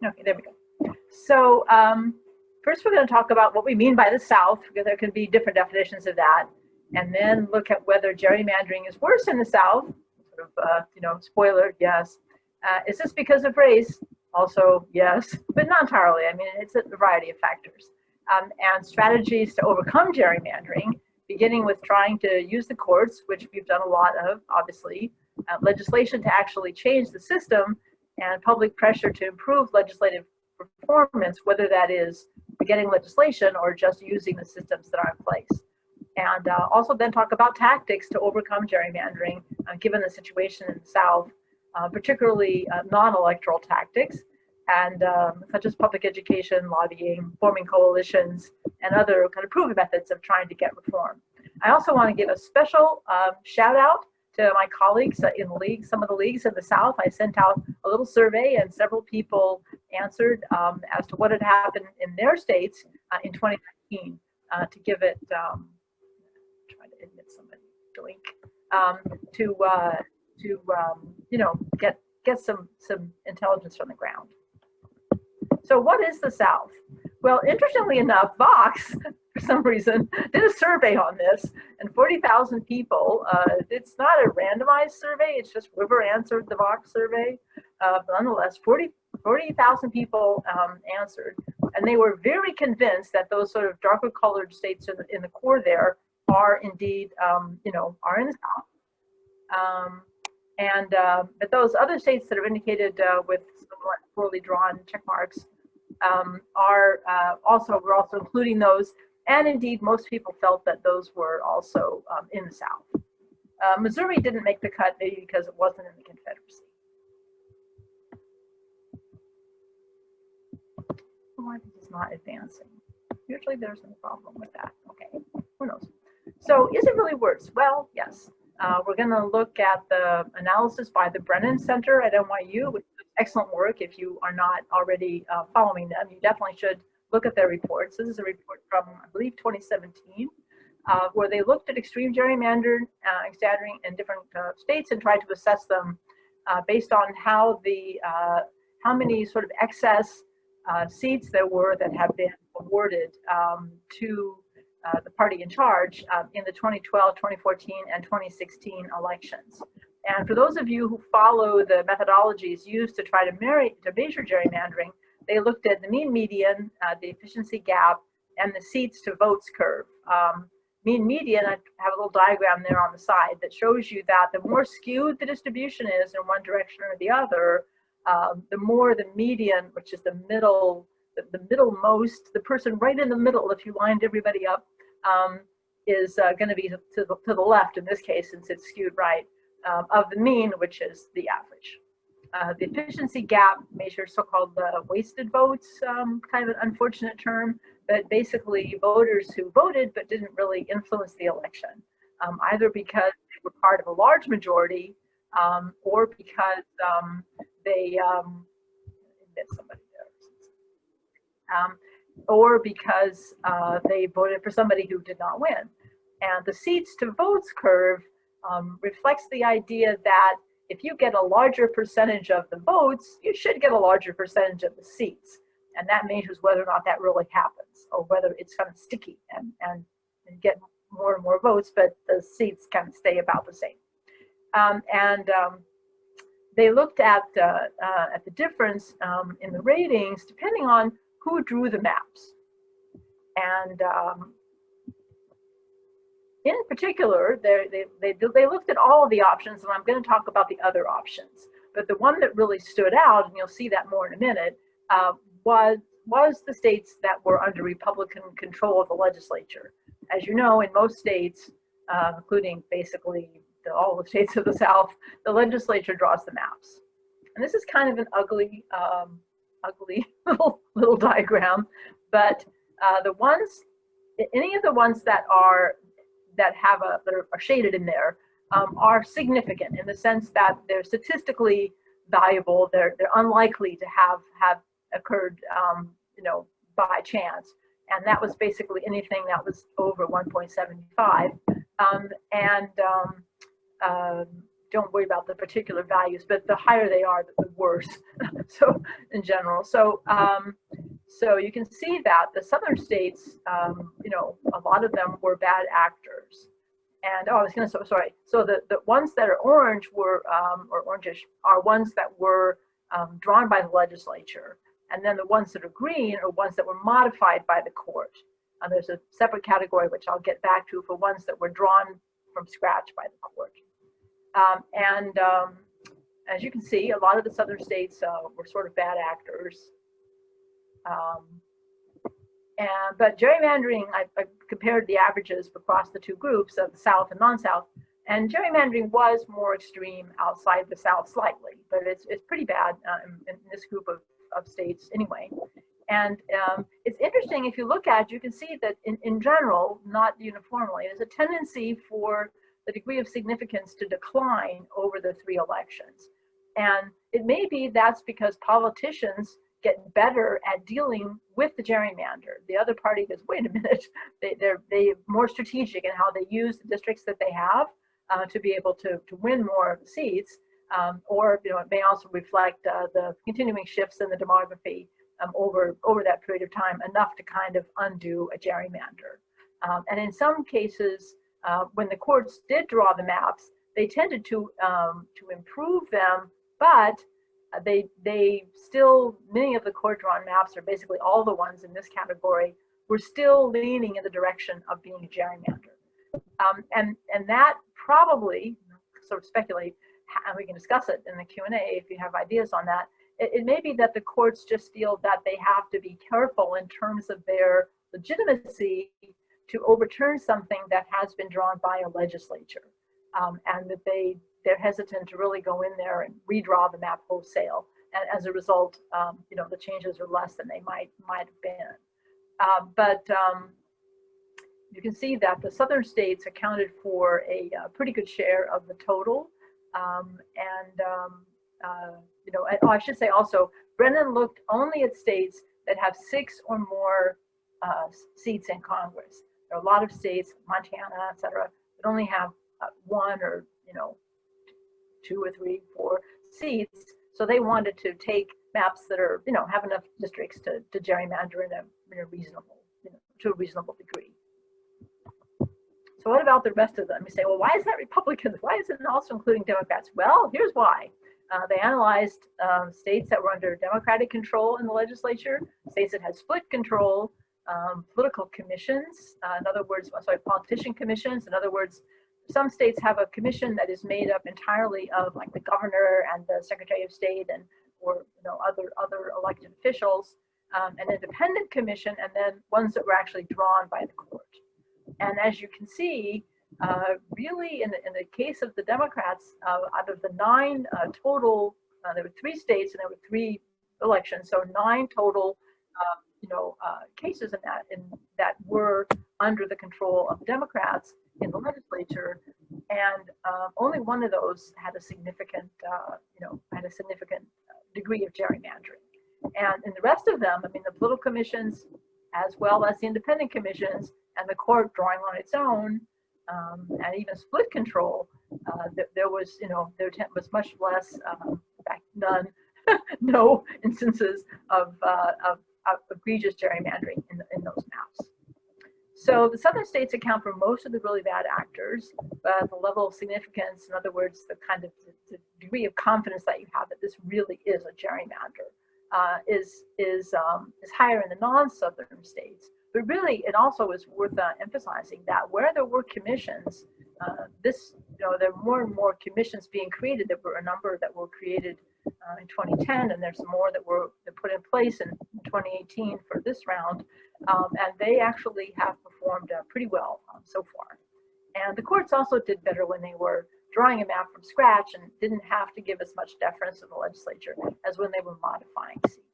Okay, there we go. So first we're going to talk about what we mean by the South, because there can be different definitions of that, and then look at whether gerrymandering is worse in the South. Sort of, spoiler, yes. Is this because of race? Also, yes, but not entirely. I mean, it's a variety of factors. And strategies to overcome gerrymandering, beginning with trying to use the courts, which we've done a lot of, obviously, legislation to actually change the system, and public pressure to improve legislative performance, whether that is getting legislation or just using the systems that are in place. And also then talk about tactics to overcome gerrymandering, given the situation in the South, particularly non-electoral tactics, and such as public education, lobbying, forming coalitions, and other kind of proven methods of trying to get reform. I also want to give a special shout out to my colleagues in the league, some of the leagues in the South. I sent out a little survey and several people answered as to what had happened in their states in 2019 to give it, trying to admit somebody, get some intelligence from the ground. So what is the South? Well, interestingly enough, Vox, for some reason, did a survey on this, and 40,000 people, it's not a randomized survey, it's just whoever answered the Vox survey. But nonetheless, 40,000 people answered, and they were very convinced that those sort of darker colored states in the core there are indeed, are in the South. But those other states that are indicated with somewhat poorly drawn check marks we're also including those, and indeed most people felt that those were also in the South. Missouri didn't make the cut, maybe because it wasn't in the Confederacy. Why is this not advancing? Usually there's no problem with that. Okay, who knows? So is it really worse? Well, yes. We're going to look at the analysis by the Brennan Center at NYU, which is excellent work. If you are not already following them, you definitely should look at their reports. This is a report from, I believe, 2017, where they looked at extreme gerrymandering in different states and tried to assess them based on how many sort of excess seats there were that have been awarded to the party in charge in the 2012, 2014, and 2016 elections. And for those of you who follow the methodologies used to try to measure gerrymandering, they looked at the mean median, the efficiency gap, and the seats to votes curve. Mean median, I have a little diagram there on the side that shows you that the more skewed the distribution is in one direction or the other, the more the median, which is the middlemost, the person right in the middle, if you lined everybody up, is going to be to the left in this case, since it's skewed right, of the mean, which is the average. The efficiency gap measures so-called wasted votes, kind of an unfortunate term, but basically voters who voted but didn't really influence the election, either because they were part of a large majority or because or because they voted for somebody who did not win. And the seats to votes curve reflects the idea that if you get a larger percentage of the votes, you should get a larger percentage of the seats. And that measures whether or not that really happens, or whether it's kind of sticky and get more and more votes, but the seats kind of stay about the same. They looked at the difference in the ratings depending on who drew the maps. And in particular, they looked at all of the options, and I'm going to talk about the other options. But the one that really stood out, and you'll see that more in a minute, was the states that were under Republican control of the legislature. As you know, in most states, including basically all the states of the South, the legislature draws the maps. And this is kind of an ugly little diagram, but any of the ones that are shaded in there are significant in the sense that they're statistically valuable. They're unlikely to have occurred, by chance. And that was basically anything that was over 1.75. don't worry about the particular values, but the higher they are, the worse. So in general, so you can see that the southern states, you know, a lot of them were bad actors. And I was going to, sorry. So the ones that are orange were, or orangish, are ones that were drawn by the legislature. And then the ones that are green are ones that were modified by the court. And there's a separate category, which I'll get back to, for ones that were drawn from scratch by the court. As you can see, a lot of the southern states were sort of bad actors. But gerrymandering, I compared the averages across the two groups of the South and non-South, and gerrymandering was more extreme outside the South slightly, but it's pretty bad in this group of states anyway. And it's interesting, if you look at it, you can see that in general, not uniformly, there's a tendency for the degree of significance to decline over the three elections. And it may be that's because politicians get better at dealing with the gerrymander. The other party goes, wait a minute, they're more strategic in how they use the districts that they have to be able to win more seats. Or, you know, it may also reflect the continuing shifts in the demography over that period of time, enough to kind of undo a gerrymander. And in some cases, when the courts did draw the maps, they tended to improve them, but they still, many of the court drawn maps, or basically all the ones in this category, were still leaning in the direction of being a gerrymander. And that probably, sort of speculate, and we can discuss it in the Q&A if you have ideas on that, it may be that the courts just feel that they have to be careful in terms of their legitimacy to overturn something that has been drawn by a legislature, and that they're hesitant to really go in there and redraw the map wholesale. And as a result, you know, the changes are less than they might have been. But you can see that the southern states accounted for a pretty good share of the total. You know, I should say also, Brennan looked only at states that have 6 or more seats in Congress. There are a lot of states, Montana, et cetera, that only have 1 or, you know, 2 or 3, 4 seats. So they wanted to take maps that are, you know, have enough districts to gerrymander in a reasonable, you know, to a reasonable degree. So what about the rest of them? You say, well, why is that Republicans? Why is it also including Democrats? Well, here's why. They analyzed states that were under Democratic control in the legislature, states that had split control, political commissions, in other words, sorry, politician commissions. In other words, some states have a commission that is made up entirely of like the governor and the Secretary of State and or you know other elected officials, an independent commission, and then ones that were actually drawn by the court. And as you can see, really in the case of the Democrats, out of the 9 total, there were 3 states and there were 3 elections, so 9 total, you know, cases in that were under the control of Democrats in the legislature, and only one of those had a significant, you know, degree of gerrymandering. And in the rest of them, I mean, the political commissions, as well as the independent commissions, and the court drawing on its own, and even split control, there was, you know, there was much less, in fact, none, no instances of egregious gerrymandering in those maps. So the southern states account for most of the really bad actors, but the level of significance, in other words, the kind of the degree of confidence that you have that this really is a gerrymander, is higher in the non-southern states. But really, it also is worth emphasizing that where there were commissions, you know, there were more and more commissions being created. There were a number that were created in 2010, and there's more that were put in place in 2018 for this round, and they actually have performed pretty well so far. And the courts also did better when they were drawing a map from scratch and didn't have to give as much deference to the legislature as when they were modifying seats.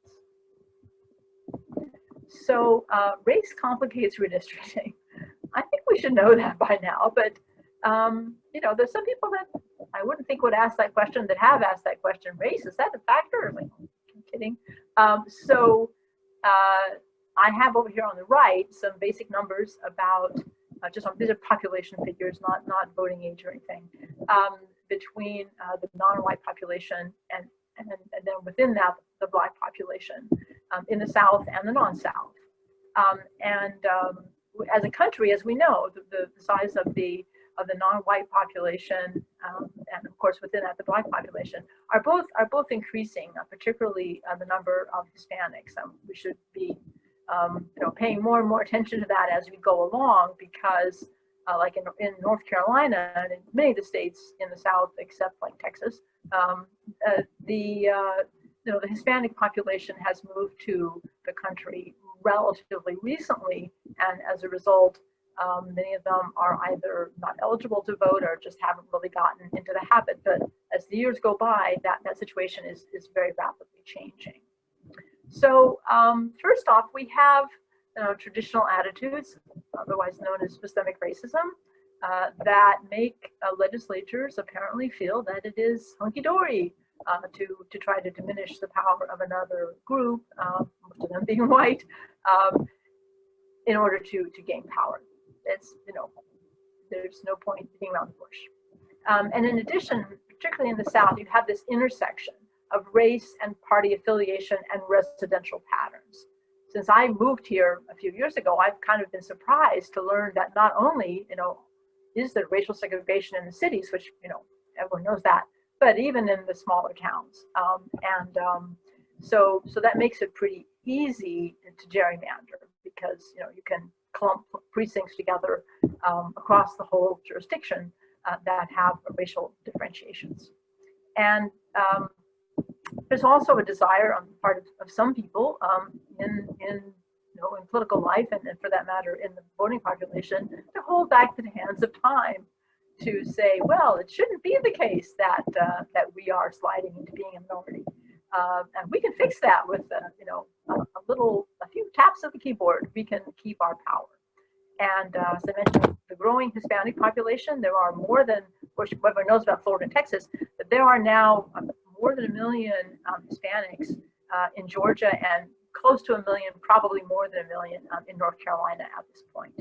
So race complicates redistricting. I think we should know that by now, but you know, there's some people that I wouldn't think would ask that question that have asked that question. Race, is that a factor? Like, I'm kidding. So I have over here on the right some basic numbers about these are population figures, not voting age or anything. between the non-white population and then within that, the Black population in the South and the non-South. As a country, as we know, the size of the non-white population and of course within that the Black population are both increasing, particularly the number of Hispanics. We should be paying more and more attention to that as we go along, because like in North Carolina and in many of the states in the South, except like Texas, the Hispanic population has moved to the country relatively recently, and as a result, many of them are either not eligible to vote or just haven't really gotten into the habit. But as the years go by, that situation is very rapidly changing. So first off, we have traditional attitudes, otherwise known as systemic racism, that make legislatures apparently feel that it is hunky-dory to try to diminish the power of another group, most of them being white, in order to gain power. It's, there's no point being around the bush. And in addition, particularly in the South, you have this intersection of race and party affiliation and residential patterns. Since I moved here a few years ago, I've kind of been surprised to learn that not only, is there racial segregation in the cities, which, everyone knows that, but even in the smaller towns. So that makes it pretty easy to gerrymander, because, you can clump precincts together across the whole jurisdiction that have racial differentiations. And there's also a desire on the part of some people in political life, and for that matter in the voting population, to hold back the hands of time, to say, well, it shouldn't be the case that we are sliding into being a minority, and we can fix that with a few taps of the keyboard. We can keep our power. And as I mentioned, the growing Hispanic population, there are more than, which everyone knows about Florida and Texas, but there are now more than 1 million Hispanics in Georgia, and close to 1 million, probably more than 1 million in North Carolina at this point.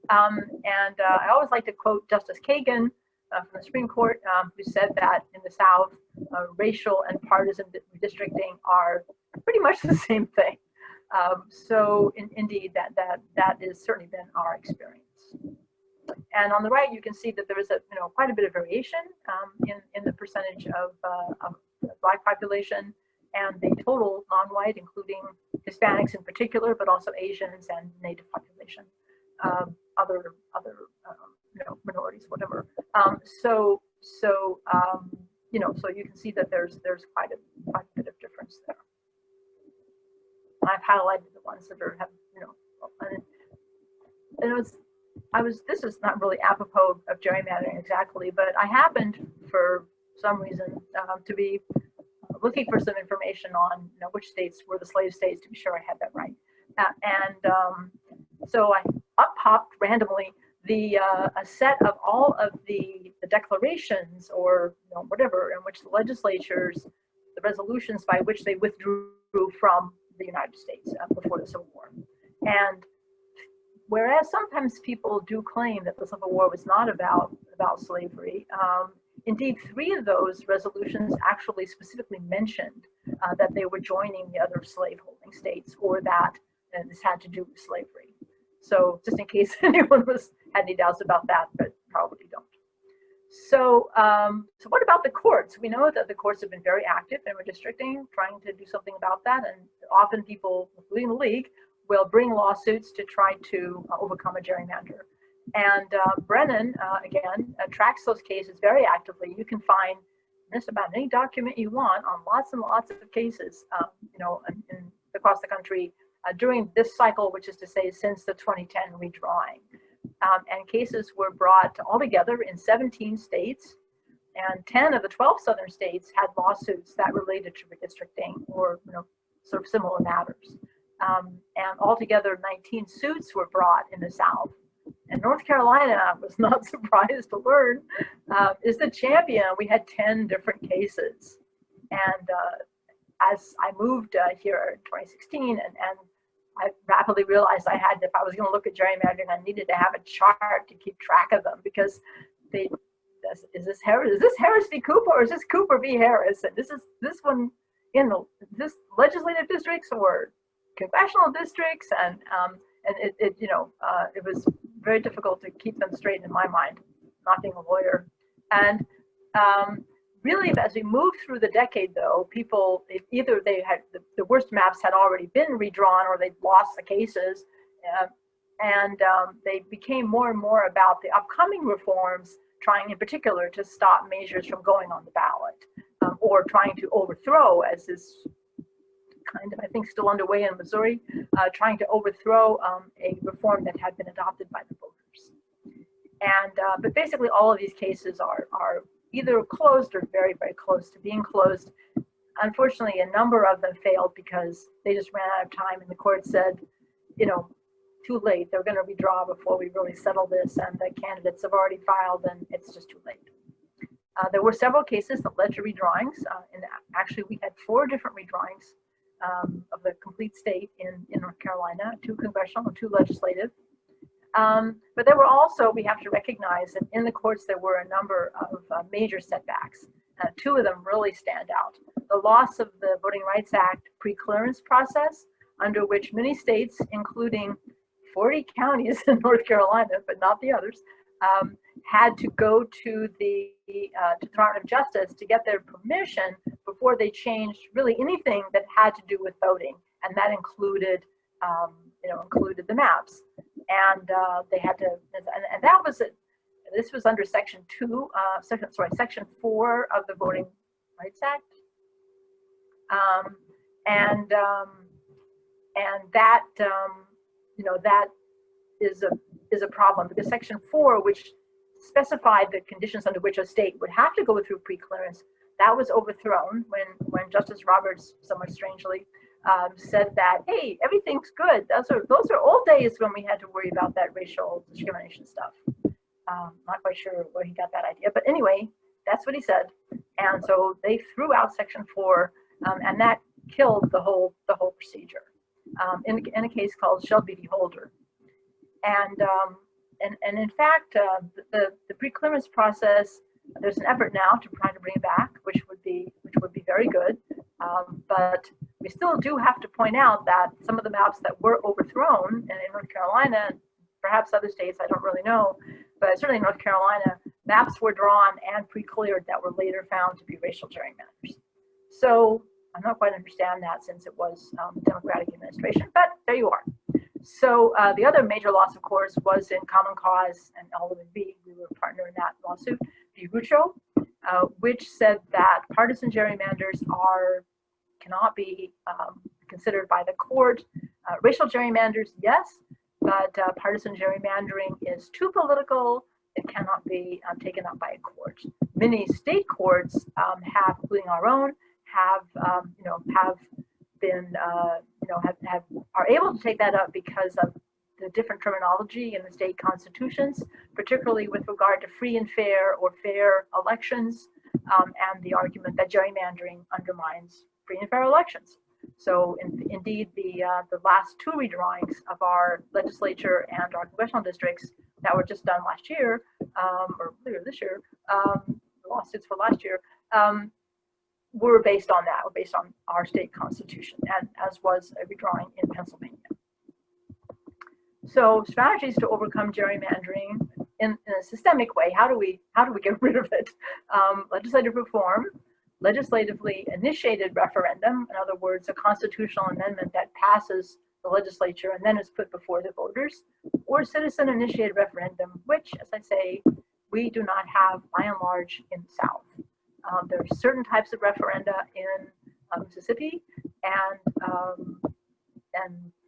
I always like to quote Justice Kagan from the Supreme Court, who said that in the South, racial and partisan redistricting are pretty much the same thing. So indeed, that has certainly been our experience. And on the right, you can see that there is quite a bit of variation in the percentage of the Black population and the total non-white, including Hispanics in particular, but also Asians and Native population, other minorities, whatever. So you can see that there's quite a bit of difference there. I've highlighted the ones that have, this is not really apropos of gerrymandering exactly, but I happened for some reason to be looking for some information on which states were the slave states, to be sure I had that right. So I popped randomly a set of all of the declarations or whatever in which the legislatures, the resolutions by which they withdrew from the United States before the Civil War. And whereas sometimes people do claim that the Civil War was not about slavery, indeed 3 of those resolutions actually specifically mentioned that they were joining the other slaveholding states, or that this had to do with slavery. So just in case anyone had any doubts about that, but probably don't. So what about the courts? We know that the courts have been very active in redistricting, trying to do something about that, and often people, including the league, will bring lawsuits to try to overcome a gerrymander. And Brennan, again, tracks those cases very actively. You can find just about any document you want on lots and lots of cases, across the country during this cycle, which is to say since the 2010 redrawing. And cases were brought all together in 17 states, and 10 of the 12 southern states had lawsuits that related to redistricting or sort of similar matters. And altogether 19 suits were brought in the South. And North Carolina, I was not surprised to learn, is the champion. We had 10 different cases. And as I moved here in 2016, and I rapidly realized if I was going to look at gerrymandering, I needed to have a chart to keep track of them, because they is this Harris? Is this Harris v. Cooper, or is this Cooper v. Harris? And this one in this legislative districts or congressional districts, and it it was very difficult to keep them straight in my mind, not being a lawyer. And really, as we moved through the decade, though, people either they had the worst maps had already been redrawn, or they'd lost the cases, and they became more and more about the upcoming reforms, trying in particular to stop measures from going on the ballot, or trying to overthrow, as is kind of, I think, still underway in Missouri, trying to overthrow a reform that had been adopted by the voters. And but basically, all of these cases are either closed or very, very close to being closed. Unfortunately, a number of them failed because they just ran out of time, and the court said, too late. They're going to redraw before we really settle this, and the candidates have already filed, and it's just too late. There were several cases that led to redrawings, and actually we had 4 different redrawings of the complete state in North Carolina, 2 congressional and 2 legislative. But there were also, we have to recognize that in the courts there were a number of major setbacks. 2 of them really stand out. The loss of the Voting Rights Act pre-clearance process, under which many states, including 40 counties in North Carolina, but not the others, had to go to the Department of Justice to get their permission before they changed really anything that had to do with voting, and that included, included the maps. And they had to, and that was it. This was under Section 4 of the Voting Rights Act, and that that is a problem, because Section 4, which specified the conditions under which a state would have to go through pre-clearance, that was overthrown when Justice Roberts, somewhat strangely, said that, hey, everything's good. Those are old days when we had to worry about that racial discrimination stuff. Not quite sure where he got that idea, but anyway, that's what he said. And so they threw out Section 4, and that killed the whole procedure. In a case called Shelby v. Holder, and in fact, the pre-clearance process, there's an effort now to try to bring it back, which would be very good. But we still do have to point out that some of the maps that were overthrown, and in North Carolina, perhaps other states, I don't really know, but certainly in North Carolina, maps were drawn and pre-cleared that were later found to be racial gerrymanders. So I'm not quite understand that, since it was Democratic administration, but there you are. So the other major loss, of course, was in Common Cause and Alderman B. We were a partner in that lawsuit, v. Rucho, which said that partisan gerrymanders cannot be considered by the court. Racial gerrymanders, yes, but partisan gerrymandering is too political. It cannot be taken up by a court. Many state courts have, including our own, have been are able to take that up because of the different terminology in the state constitutions, particularly with regard to free and fair or fair elections, and the argument that gerrymandering undermines free and fair elections. So indeed, the last 2 redrawings of our legislature and our congressional districts that were just done last year, or earlier this year, lawsuits for last year, were based on that, were based on our state constitution, and as was a redrawing in Pennsylvania. So strategies to overcome gerrymandering in a systemic way. How do we get rid of it? Legislative reform, legislatively initiated referendum, in other words, a constitutional amendment that passes the legislature and then is put before the voters, or citizen initiated referendum, which, as I say, we do not have by and large in the South. There are certain types of referenda in Mississippi, and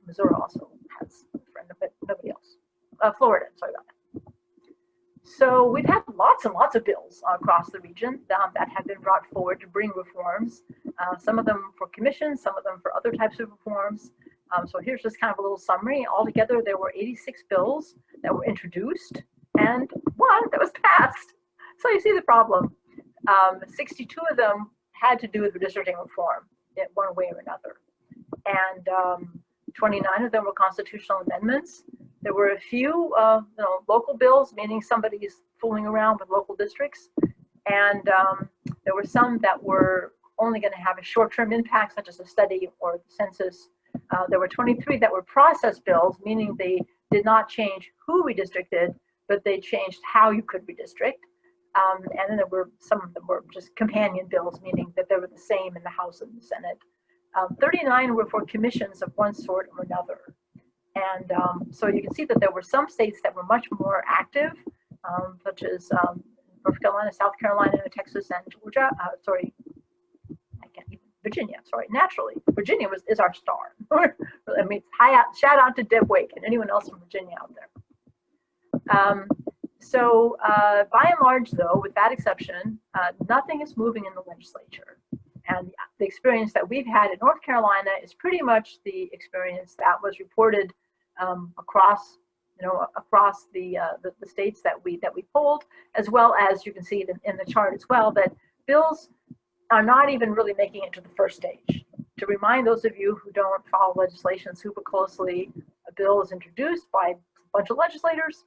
Missouri also has a referendum, but nobody else. Florida, sorry about that. So we've had lots and lots of bills across the region that have been brought forward to bring reforms, some of them for commissions, some of them for other types of reforms. So here's just kind of a little summary. Altogether, there were 86 bills that were introduced and 1 that was passed. So you see the problem. 62 of them had to do with redistricting reform in one way or another. And 29 of them were constitutional amendments. There were a few local bills, meaning somebody's fooling around with local districts. And there were some that were only going to have a short-term impact, such as a study or the census. There were 23 that were process bills, meaning they did not change who redistricted, but they changed how you could redistrict. And then there were some of them were just companion bills, meaning that they were the same in the House and the Senate. 39 were for commissions of one sort or another. And so you can see that there were some states that were much more active, such as North Carolina, South Carolina, Texas, and Georgia. Virginia. Naturally, Virginia is our star. I mean, shout out to Deb Wake and anyone else from Virginia out there. By and large, though, with that exception, nothing is moving in the legislature. And the experience that we've had in North Carolina is pretty much the experience that was reported across the states that we polled, as well as you can see it in the chart as well, that bills are not even really making it to the first stage. To remind those of you who don't follow legislation super closely, a bill is introduced by a bunch of legislators,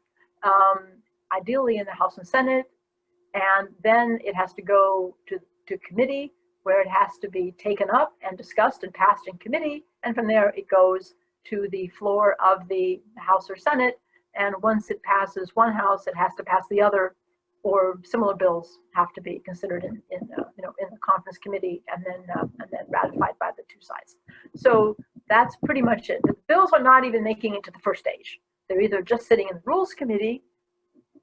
ideally in the House and Senate, and then it has to go to committee, where it has to be taken up and discussed and passed in committee, and from there it goes to the floor of the House or Senate, and once it passes one house, it has to pass the other, or similar bills have to be considered in the conference committee and then ratified by the two sides. So that's pretty much it. The bills are not even making it to the first stage. They're either just sitting in the Rules Committee,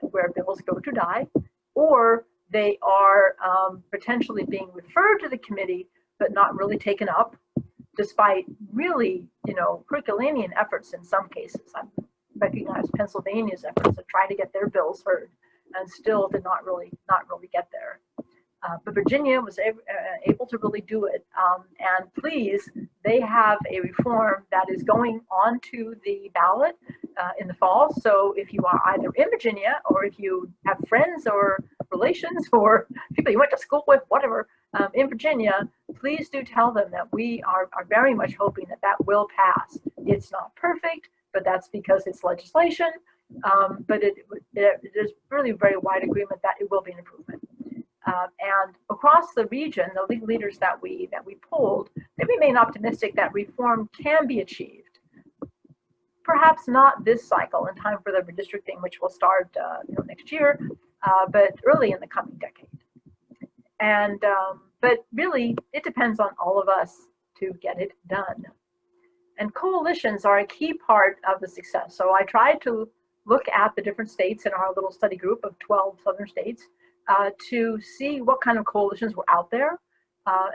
where bills go to die, or they are potentially being referred to the committee but not really taken up, despite really Herculean efforts in some cases. I recognize Pennsylvania's efforts to try to get their bills heard, and still did not really get there. But Virginia was able to really do it. And please, they have a reform that is going onto the ballot in the fall. So if you are either in Virginia, or if you have friends or relations or people you went to school with, whatever, in Virginia, please do tell them that we are very much hoping that will pass. It's not perfect, but that's because it's legislation. But it is really very wide agreement that it will be an improvement. And across the region, the league leaders that we polled, they remain optimistic that reform can be achieved. Perhaps not this cycle in time for the redistricting, which will start next year, but early in the coming decade. And but really, it depends on all of us to get it done. And coalitions are a key part of the success. So I tried to look at the different states in our little study group of 12 southern states to see what kind of coalitions were out there.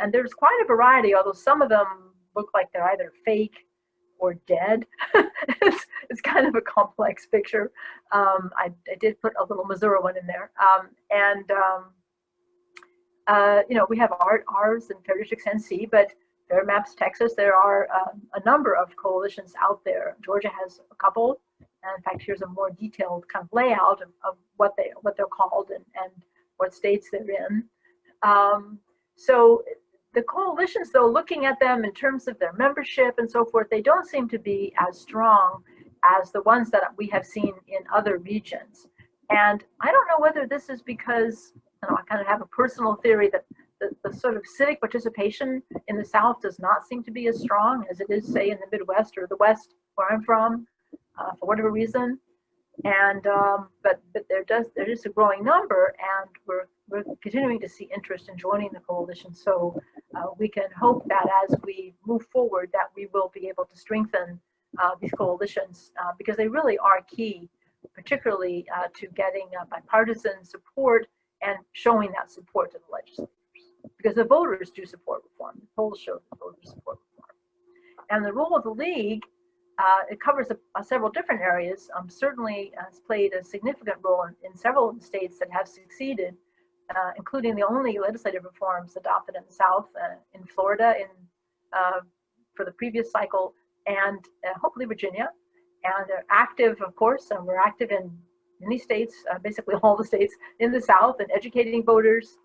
And there's quite a variety, although some of them look like they're either fake or dead. It's kind of a complex picture. I did put a little Missouri one in there. We have ours and Fair Districts NC, but Fair Maps Texas, there are a number of coalitions out there. Georgia has a couple. And in fact, here's a more detailed kind of layout of what they're called and what states they're in. So the coalitions, though, looking at them in terms of their membership and so forth, they don't seem to be as strong as the ones that we have seen in other regions. And I don't know whether this is because, I kind of have a personal theory that the sort of civic participation in the South does not seem to be as strong as it is, say, in the Midwest or the West, where I'm from, for whatever reason. And but there is a growing number, and we're continuing to see interest in joining the coalition. So we can hope that as we move forward, that we will be able to strengthen these coalitions because they really are key, particularly to getting bipartisan support and showing that support to the legislators. Because the voters do support reform. The polls show the voters support reform. And the role of the league, it covers several different areas. Certainly has played a significant role in several of the states that have succeeded, including the only legislative reforms adopted in the South, in Florida for the previous cycle, and hopefully Virginia. And they're active, of course, and we're active in many states, basically all the states in the South, and educating voters,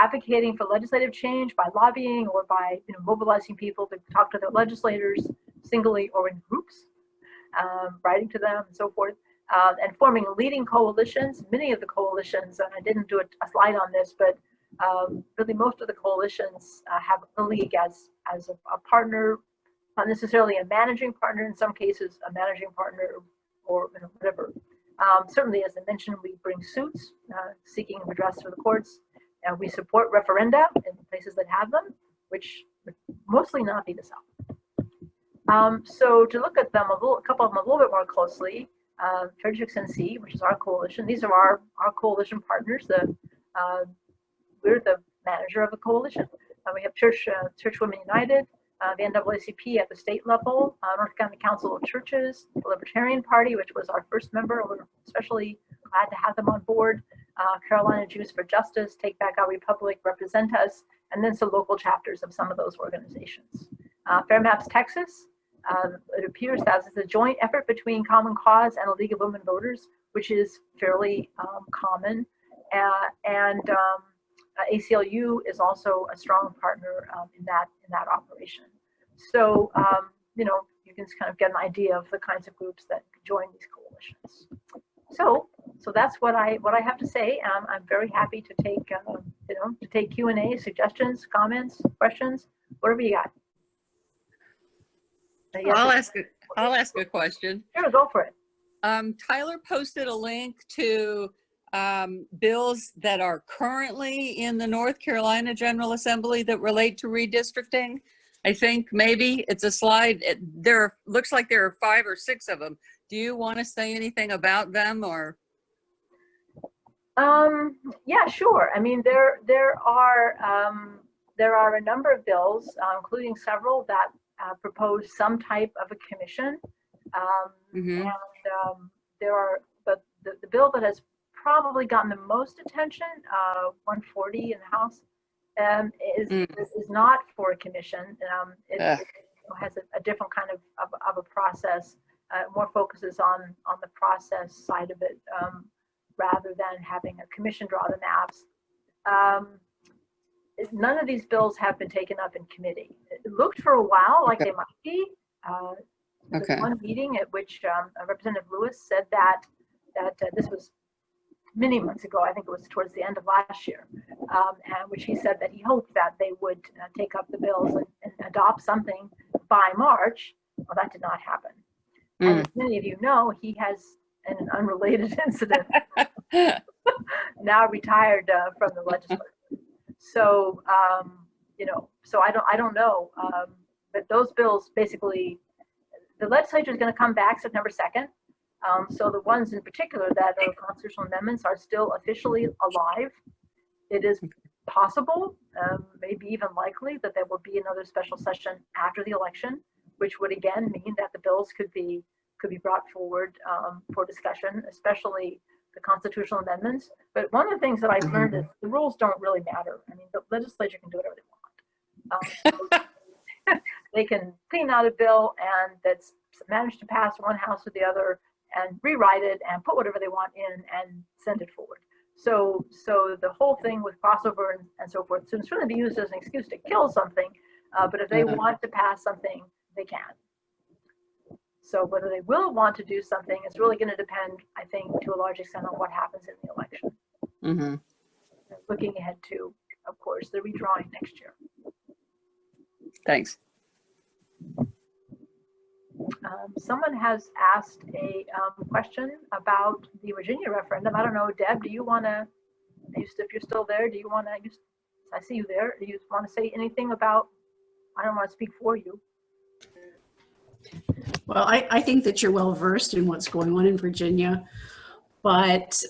advocating for legislative change by lobbying or by mobilizing people to talk to their legislators singly or in groups, writing to them and so forth. and forming leading coalitions. Many of the coalitions, and I didn't do a slide on this, but really most of the coalitions have the league as a partner, not necessarily a managing partner, in some cases a managing partner, or whatever. Certainly, as I mentioned, we bring suits seeking redress through the courts. We support referenda in places that have them, which would mostly not be the South. So to look at them, a couple of them a little bit more closely, Frederick's NC, which is our coalition. These are our coalition partners. We're the manager of the coalition. We have Church Women United, the NAACP at the state level, North Carolina Council of Churches, the Libertarian Party, which was our first member. We're especially glad to have them on board. Carolina Jews for Justice, Take Back Our Republic, Represent Us, and then some local chapters of some of those organizations. Fair Maps Texas, it appears that it's a joint effort between Common Cause and a League of Women Voters, which is fairly common. ACLU is also a strong partner in that operation. So you can kind of get an idea of the kinds of groups that join these coalitions. So that's what I have to say. I'm very happy to take Q&A, suggestions, comments, questions, whatever you got. I'll ask a question. Sure, go for it. Tyler posted a link to bills that are currently in the North Carolina General Assembly that relate to redistricting. I think maybe it's a slide. Looks like there are 5 or 6 of them. Do you want to say anything about them, or? Yeah, sure. I mean, there are a number of bills, including several that propose some type of a commission, and there are the bill that has probably gotten the most attention, 140 in the House, is not for a commission. It has a different kind of a process. More focuses on the process side of it, rather than having a commission draw the maps. None of these bills have been taken up in committee. It looked for a while like they might be. There was one meeting at which Representative Lewis said that this was many months ago. I think it was towards the end of last year, and which he said that he hoped that they would take up the bills and adopt something by March. Well, that did not happen. And as many of you know, he has, in an unrelated incident, now retired from the legislature. So, so I don't know, but those bills basically, the legislature is going to come back September 2nd. So the ones in particular that are constitutional amendments are still officially alive. It is possible, maybe even likely, that there will be another special session after the election, which would again mean that the bills could be brought forward for discussion, especially the constitutional amendments. But one of the things that I've learned is the rules don't really matter. I mean, the legislature can do whatever they want. They can clean out a bill and that's managed to pass one house or the other and rewrite it and put whatever they want in and send it forward. So the whole thing with crossover and so forth, so it's going to be used as an excuse to kill something, but if they want to pass something, they can. So whether they will want to do something is really going to depend, I think, to a large extent on what happens in the election. Looking ahead to, of course, the redrawing next year. Thanks. Someone has asked a question about the Virginia referendum. I don't know, Deb, do you want to, if you're still there, do you want to, I see you there, do you want to say anything about, I don't want to speak for you. Well, I think that you're well versed in what's going on in Virginia, but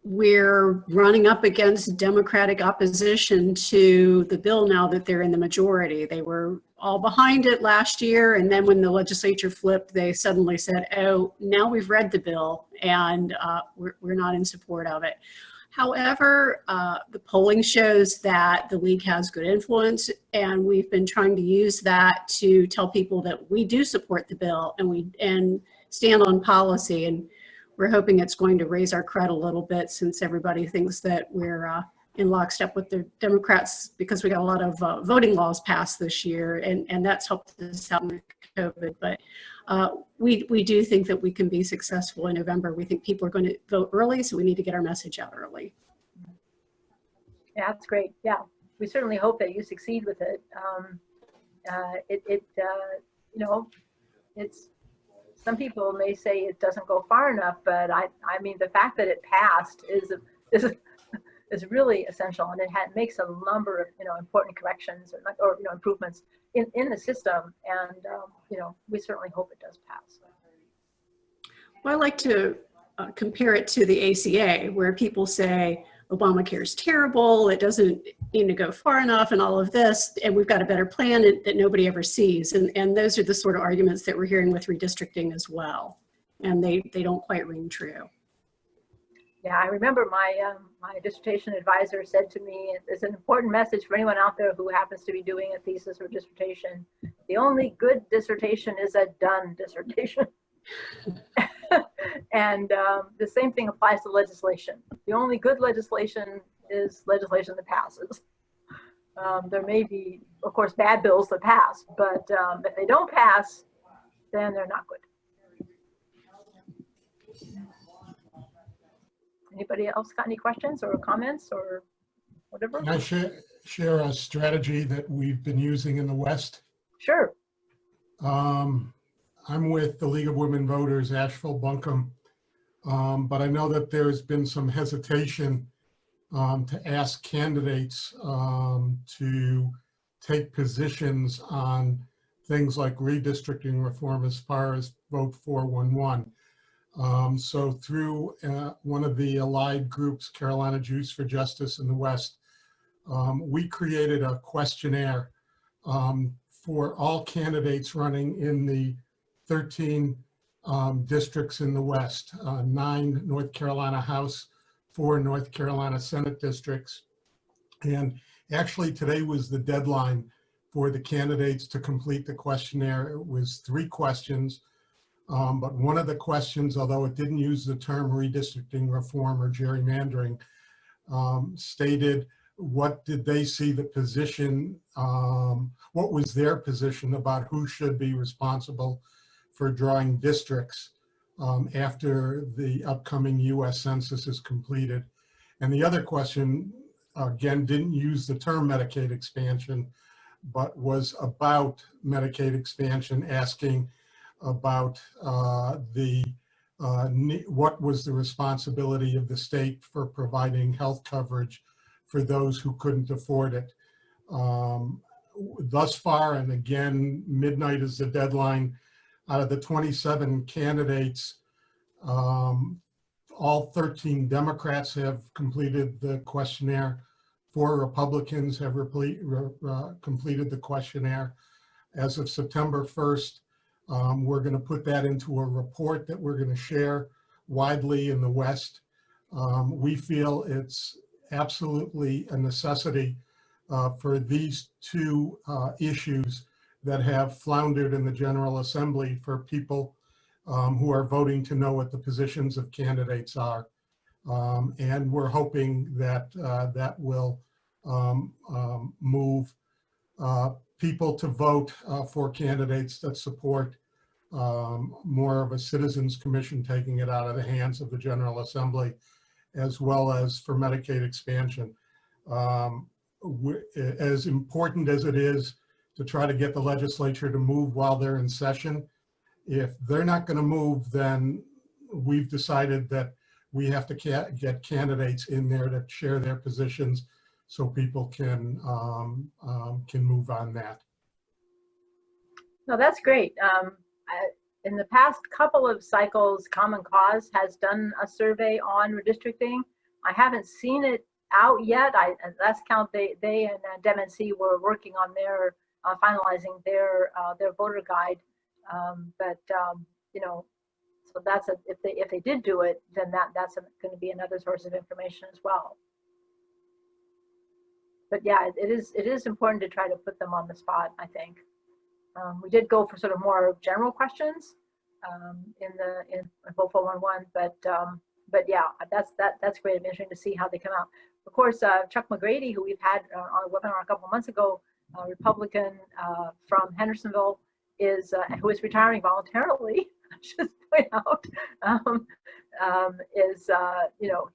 we're running up against Democratic opposition to the bill now that they're in the majority. They were all behind it last year, and then when the legislature flipped, they suddenly said, oh, now we've read the bill and we're not in support of it. However, the polling shows that the league has good influence, and we've been trying to use that to tell people that we do support the bill and stand on policy, and we're hoping it's going to raise our cred a little bit, since everybody thinks that we're in lockstep with the Democrats because we got a lot of voting laws passed this year, and that's helped us out with COVID. But we do think that we can be successful in November. We think people are going to vote early, so we need to get our message out early. Yeah, that's great. Yeah, we certainly hope that you succeed with it. You know, it's, some people may say it doesn't go far enough, but I mean, the fact that it passed is really essential, and it makes a number of, you know, important corrections or you know, improvements in the system, and you know, we certainly hope it does pass. Well, I like to compare it to the ACA, where people say Obamacare is terrible, it doesn't need to go far enough, and all of this, and we've got a better plan that nobody ever sees. And those are the sort of arguments that we're hearing with redistricting as well, and they don't quite ring true. Yeah, I remember my my dissertation advisor said to me, it's an important message for anyone out there who happens to be doing a thesis or dissertation: the only good dissertation is a done dissertation. And the same thing applies to legislation. The only good legislation is legislation that passes. There may be, of course, bad bills that pass, but if they don't pass, then they're not good. Anybody else got any questions or comments or whatever? Can I share a strategy that we've been using in the West? Sure. I'm with the League of Women Voters, Asheville, Buncombe, but I know that there's been some hesitation to ask candidates to take positions on things like redistricting reform as far as Vote 411. So through one of the allied groups, Carolina Jews for Justice in the West, we created a questionnaire for all candidates running in the 13 districts in the West, 9 North Carolina House, 4 North Carolina Senate districts. And actually today was the deadline for the candidates to complete the questionnaire. It was 3 questions, but one of the questions, although it didn't use the term redistricting reform or gerrymandering, stated what did they see the position, what was their position about who should be responsible for drawing districts after the upcoming US Census is completed. And the other question, again, didn't use the term Medicaid expansion, but was about Medicaid expansion, asking about what was the responsibility of the state for providing health coverage for those who couldn't afford it. Thus far, and again, midnight is the deadline, out of the 27 candidates, all 13 Democrats have completed the questionnaire. 4 Republicans have completed the questionnaire. As of September 1st, we're going to put that into a report that we're going to share widely in the West. We feel it's absolutely a necessity for these 2 issues that have floundered in the General Assembly for people who are voting to know what the positions of candidates are. And we're hoping that that will move people to vote for candidates that support more of a citizens commission, taking it out of the hands of the General Assembly, as well as for Medicaid expansion. As important as it is to try to get the legislature to move while they're in session, if they're not going to move, then we've decided that we have to get candidates in there to share their positions so people can move on that. No, that's great. In the past couple of cycles, Common Cause has done a survey on redistricting. I haven't seen it out yet. Last count, they and DemNC were working on their finalizing their voter guide. You know, so that's if they did do it, then that's going to be another source of information as well. But yeah, it is important to try to put them on the spot, I think. We did go for sort of more general questions in Vote 411, but yeah, that's great. It'll be interesting to see how they come out. Of course, Chuck McGrady, who we've had on a webinar a couple of months ago, Republican from Hendersonville, who is retiring voluntarily, I should point out,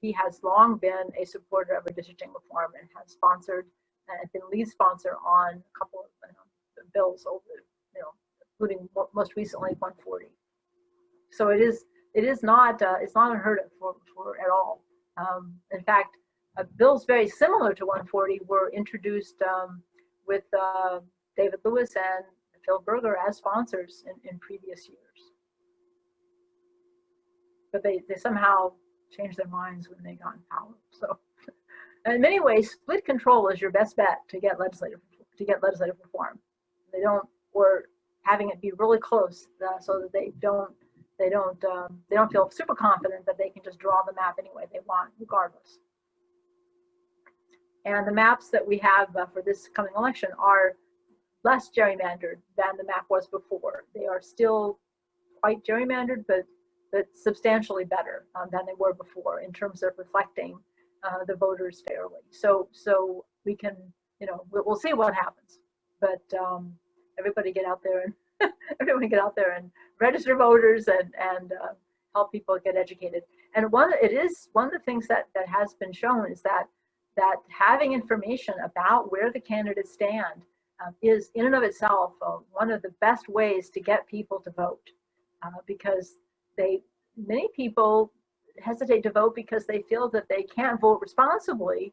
he has long been a supporter of redistricting reform and has sponsored and been lead sponsor on a couple of bills over, including most recently 140. So it is not unheard of for at all. In fact, bills very similar to 140 were introduced with David Lewis and Phil Berger as sponsors in previous years. But they somehow changed their minds when they got in power. So in many ways, split control is your best bet to get legislative reform. They don't, or having it be really close so that they don't feel super confident that they can just draw the map any way they want, regardless. And the maps that we have for this coming election are less gerrymandered than the map was before. They are still quite gerrymandered, but substantially better than they were before in terms of reflecting the voters fairly. So we can, we'll see what happens. But everybody get out there and register voters and help people get educated. And one of the things that has been shown is that having information about where the candidates stand is in and of itself one of the best ways to get people to vote, because many people hesitate to vote because they feel that they can't vote responsibly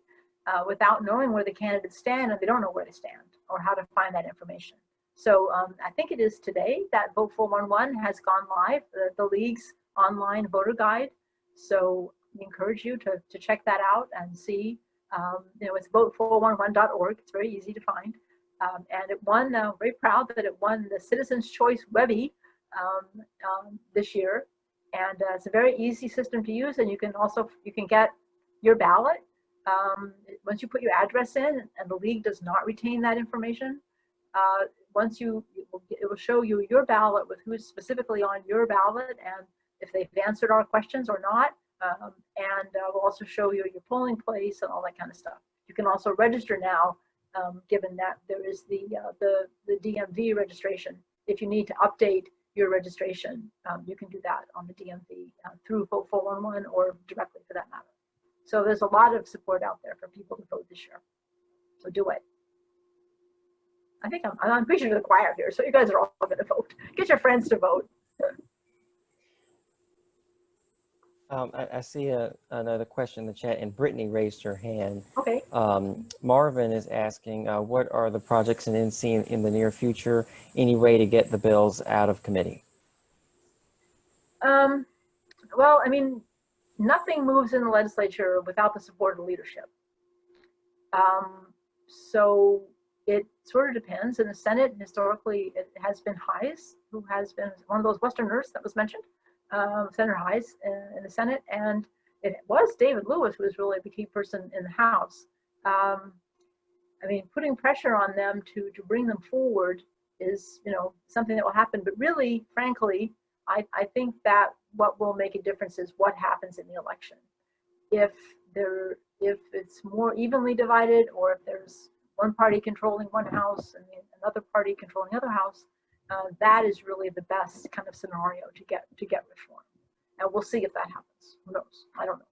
without knowing where the candidates stand, and they don't know where to stand or how to find that information. So I think it is today that Vote 411 has gone live, the League's online voter guide. So we encourage you to check that out and see. It's vote411.org. It's very easy to find. And it won, very proud that it won the Citizens' Choice Webby this year. And it's a very easy system to use, and you can get your ballot once you put your address in, and the League does not retain that information. It will show you your ballot with who's specifically on your ballot and if they've answered our questions or not. And we'll also show you your polling place and all that kind of stuff. You can also register now, given that there is the DMV registration. If you need to update your registration, you can do that on the DMV through Vote 411 or directly for that matter. So there's a lot of support out there for people to vote this year. So do it. I think I'm preaching to the choir here, so you guys are all going to vote. Get your friends to vote. I see another question in the chat, and Brittany raised her hand. Okay. Marvin is asking, what are the projects in NC in the near future? Any way to get the bills out of committee? Well, I mean, nothing moves in the legislature without the support of leadership. So it sort of depends. In the Senate, historically, it has been Hayes, who has been one of those Westerners that was mentioned. Senator Hayes in the Senate, and it was David Lewis who was really the key person in the House. I mean, putting pressure on them to bring them forward is, something that will happen. But really, frankly, I think that what will make a difference is what happens in the election. If it's more evenly divided, or if there's one party controlling one house and another party controlling the other house, that is really the best kind of scenario to get reform. And we'll see if that happens. Who knows? I don't know.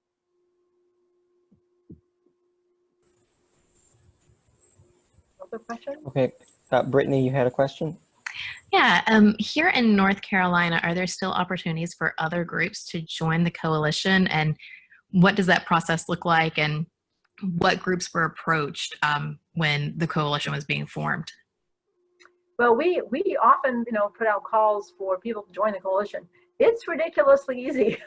Other question? Okay, Brittany, you had a question? Yeah, here in North Carolina, are there still opportunities for other groups to join the coalition? And what does that process look like? And what groups were approached when the coalition was being formed? Well, we often, put out calls for people to join the coalition. It's ridiculously easy.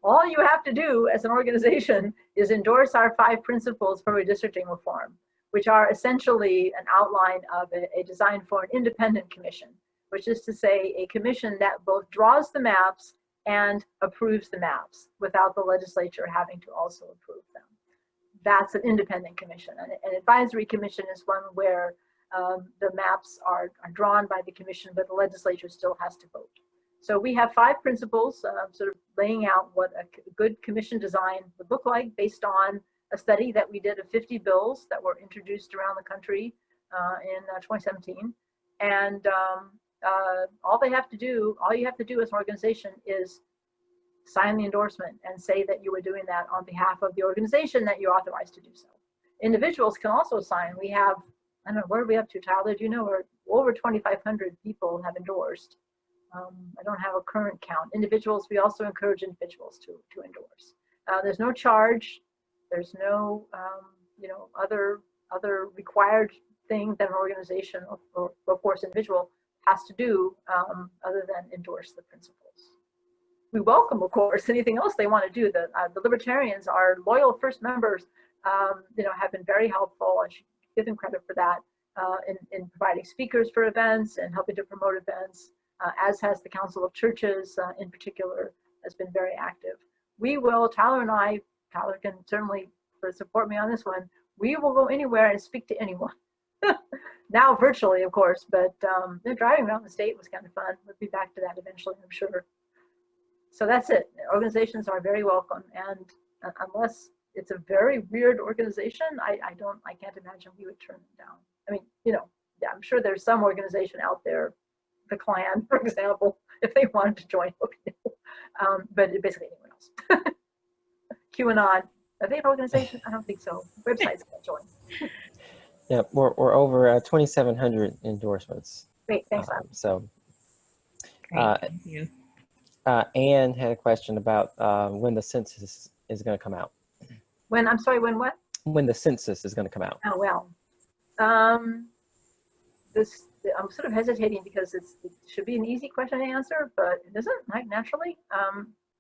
All you have to do as an organization is endorse our 5 principles for redistricting reform, which are essentially an outline of a design for an independent commission, which is to say a commission that both draws the maps and approves the maps without the legislature having to also approve them. That's an independent commission. An advisory commission is one where the maps are drawn by the commission, but the legislature still has to vote. So we have 5 principles sort of laying out what a good commission design would look like based on a study that we did of 50 bills that were introduced around the country in 2017. And all you have to do as an organization is sign the endorsement and say that you were doing that on behalf of the organization that you're authorized to do so. Individuals can also sign. We have, I don't know, what are we up to, Tyler? Do you know, we're over 2,500 people have endorsed. I don't have a current count. Individuals, we also encourage individuals to endorse. There's no charge. There's no, other required thing that an organization or of course individual has to do other than endorse the principles. We welcome, of course, anything else they want to do. The Libertarians, our loyal first members, have been very helpful. I should give them credit for that in providing speakers for events and helping to promote events, as has the Council of Churches in particular, has been very active. We will, Tyler and I, Tyler can certainly support me on this one, we will go anywhere and speak to anyone. Now virtually, of course, but driving around the state was kind of fun. We'll be back to that eventually, I'm sure. So that's it. Organizations are very welcome, and unless it's a very weird organization, I can't imagine we would turn them down. I mean, yeah, I'm sure there's some organization out there, the Klan, for example, if they wanted to join, okay. But basically anyone else. QAnon, are they an organization? I don't think so. Websites can't join. Yeah, we're over 2,700 endorsements. Great, thanks, Bob. So, Great, thank you. Anne had a question about when the census is going to come out. When, I'm sorry, when what? When the census is going to come out. Oh, well. I'm sort of hesitating because it should be an easy question to answer, but it isn't, right, naturally,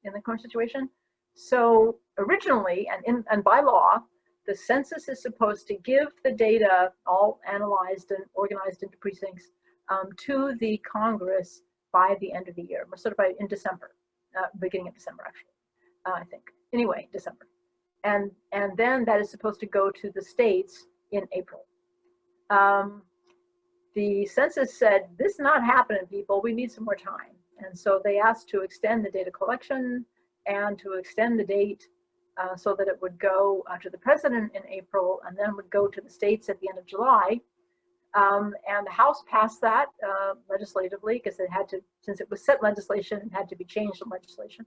in the current situation. So originally, and by law, the census is supposed to give the data all analyzed and organized into precincts to the Congress by the end of the year, sort of in December, beginning of December, actually, I think. Anyway, December. And then that is supposed to go to the states in April. The census said, this is not happening, people, we need some more time. And so they asked to extend the data collection and to extend the date so that it would go to the president in April and then would go to the states at the end of July. And the House passed that legislatively because it had to, since it was set legislation, it had to be changed in legislation.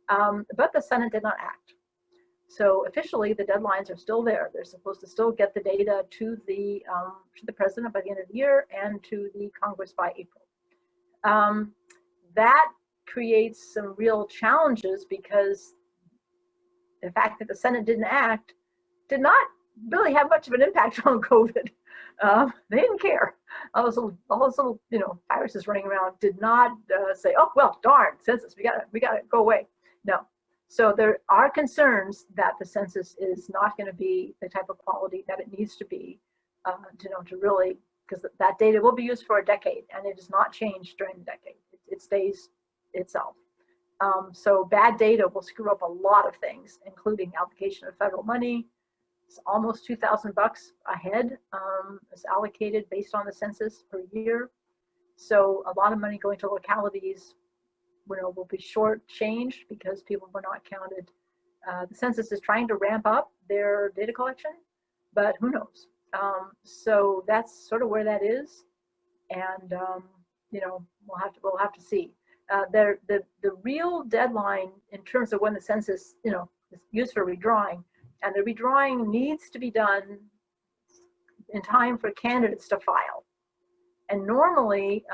But the Senate did not act. So officially, the deadlines are still there. They're supposed to still get the data to the president by the end of the year and to the Congress by April. That creates some real challenges because the fact that the Senate didn't act did not really have much of an impact on COVID. They didn't care. All those little viruses running around did not say, oh, well, darn, census, we gotta go away. No. So there are concerns that the census is not going to be the type of quality that it needs to be to really, because that data will be used for a decade and it does not change during the decade. It stays itself. So bad data will screw up a lot of things, including allocation of federal money. It's almost $2,000 a head is allocated based on the census per year. So a lot of money going to localities will be short-changed because people were not counted. The census is trying to ramp up their data collection, but who knows? So that's sort of where that is, and we'll have to see. The real deadline in terms of when the census is used for redrawing, and the redrawing needs to be done in time for candidates to file. And normally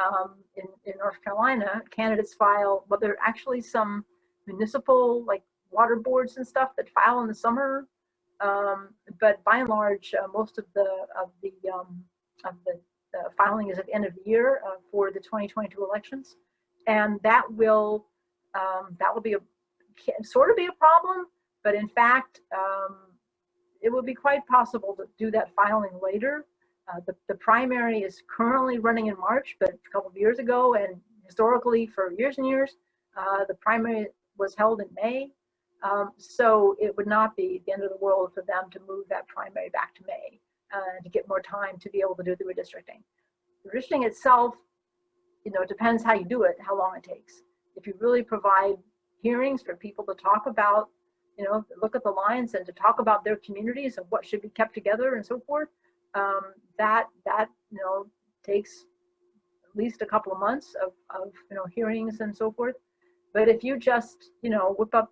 in North Carolina, candidates file, but there are actually some municipal like water boards and stuff that file in the summer. But by and large, most of the filing is at the end of the year for the 2022 elections, and that will be sort of be a problem. But in fact, it would be quite possible to do that filing later. The primary is currently running in March, but a couple of years ago and historically for years and years, the primary was held in May. So it would not be the end of the world for them to move that primary back to May to get more time to be able to do the redistricting. The redistricting itself, it depends how you do it, how long it takes. If you really provide hearings for people to talk about look at the lines and to talk about their communities and what should be kept together and so forth. That takes at least a couple of months of hearings and so forth. But if you just whip up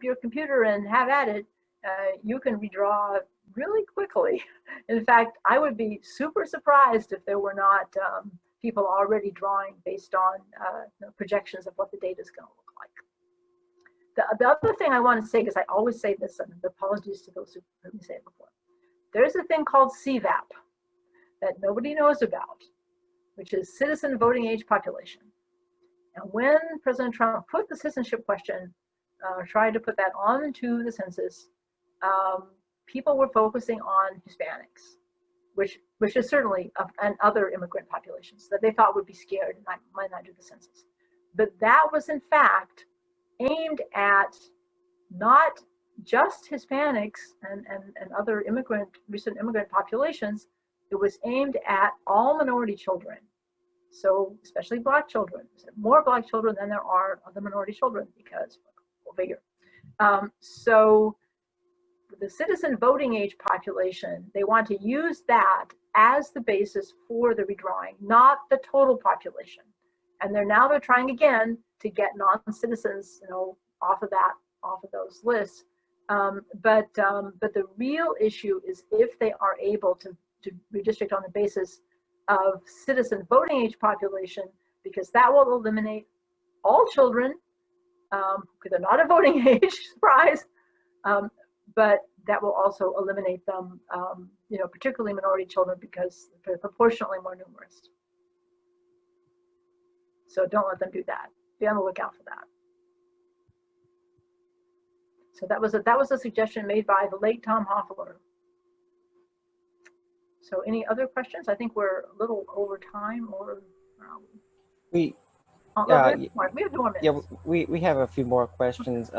your computer and have at it, you can redraw really quickly. In fact, I would be super surprised if there were not people already drawing based on projections of what the data is going to look like. The other thing I want to say, because I always say this, and apologies to those who heard me say it before, there's a thing called CVAP that nobody knows about, which is Citizen Voting Age Population. And when President Trump put the citizenship question, tried to put that onto the census, people were focusing on Hispanics, which is certainly and other immigrant populations that they thought would be scared and might not do the census. But that was in fact aimed at not just Hispanics and other recent immigrant populations. It was aimed at all minority children. So especially Black children, more Black children than there are other minority children, because we'll figure. So the citizen voting age population, they want to use that as the basis for the redrawing, not the total population. And they're trying again to get non-citizens, off of those lists. But the real issue is if they are able to redistrict on the basis of citizen voting age population, because that will eliminate all children, because they're not a voting age, surprise, but that will also eliminate them, particularly minority children, because they're proportionately more numerous. So don't let them do that. Be on the lookout for that. So that was a suggestion made by the late Tom Hoffler. So any other questions? I think we're a little over time, or We we have 2 more minutes. Yeah, we have a few more questions,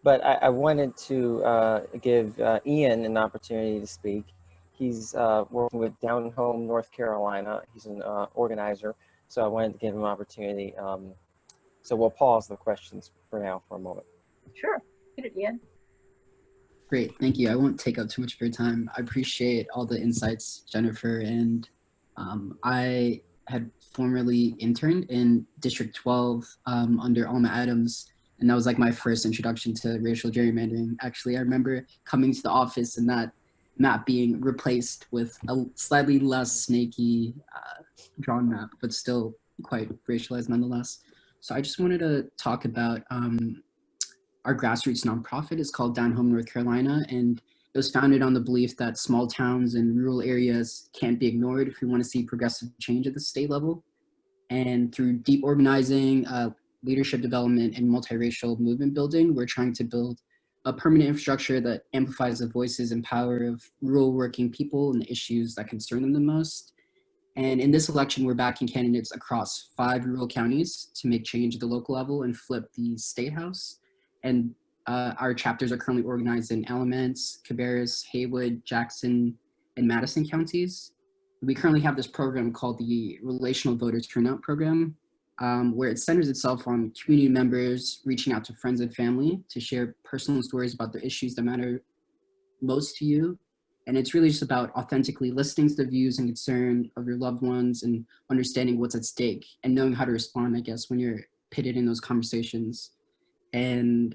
but I wanted to give Ian an opportunity to speak. He's working with Down Home, North Carolina. He's an organizer, so I wanted to give him an opportunity. So we'll pause the questions for now for a moment. Sure, get it, Ian. Great, thank you. I won't take up too much of your time. I appreciate all the insights, Jennifer, and I had formerly interned in District 12 under Alma Adams, and that was like my first introduction to racial gerrymandering. Actually, I remember coming to the office and that map being replaced with a slightly less snaky drawn map, but still quite racialized nonetheless. So I just wanted to talk about our grassroots nonprofit. Is called Down Home, North Carolina, and it was founded on the belief that small towns and rural areas can't be ignored if we want to see progressive change at the state level. And through deep organizing, leadership development, and multiracial movement building, we're trying to build a permanent infrastructure that amplifies the voices and power of rural working people and the issues that concern them the most. And in this election, we're backing candidates across 5 rural counties to make change at the local level and flip the state house. And our chapters are currently organized in Alamance, Cabarrus, Haywood, Jackson, and Madison counties. We currently have this program called the Relational Voter Turnout Program, where it centers itself on community members reaching out to friends and family to share personal stories about the issues that matter most to you. And it's really just about authentically listening to the views and concern of your loved ones and understanding what's at stake and knowing how to respond, I guess, when you're pitted in those conversations. And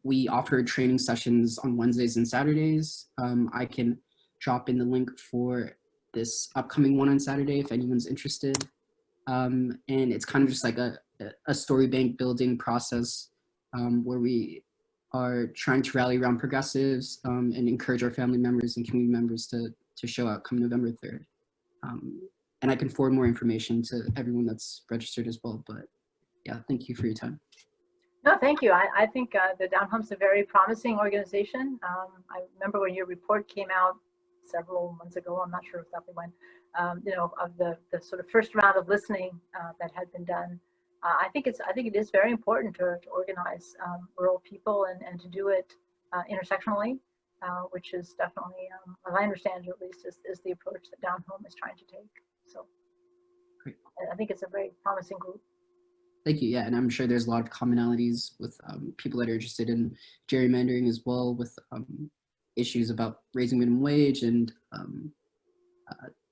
we offer training sessions on Wednesdays and Saturdays. I can drop in the link for this upcoming one on Saturday if anyone's interested. And it's kind of just like a story bank building process where we are trying to rally around progressives and encourage our family members and community members to show up come November 3rd. And I can forward more information to everyone that's registered as well. But yeah, thank you for your time. No, thank you. I think the Down Home's a very promising organization. I remember when your report came out several months ago, I'm not sure exactly when, of the sort of first round of listening that had been done. I think it is very important to organize rural people and to do it intersectionally, which is definitely, as I understand it at least, is the approach that Down Home is trying to take. So great. I think it's a very promising group. Thank you. Yeah, and I'm sure there's a lot of commonalities with people that are interested in gerrymandering as well, with issues about raising minimum wage and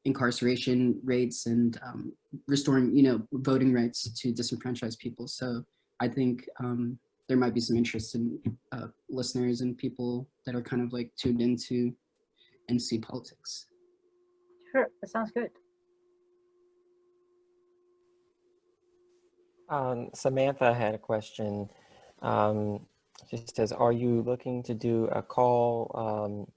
incarceration rates and restoring, voting rights to disenfranchised people. So I think there might be some interest in listeners and people that are kind of like tuned into NC politics. Sure, that sounds good. Samantha had a question. She says, are you looking to do a call,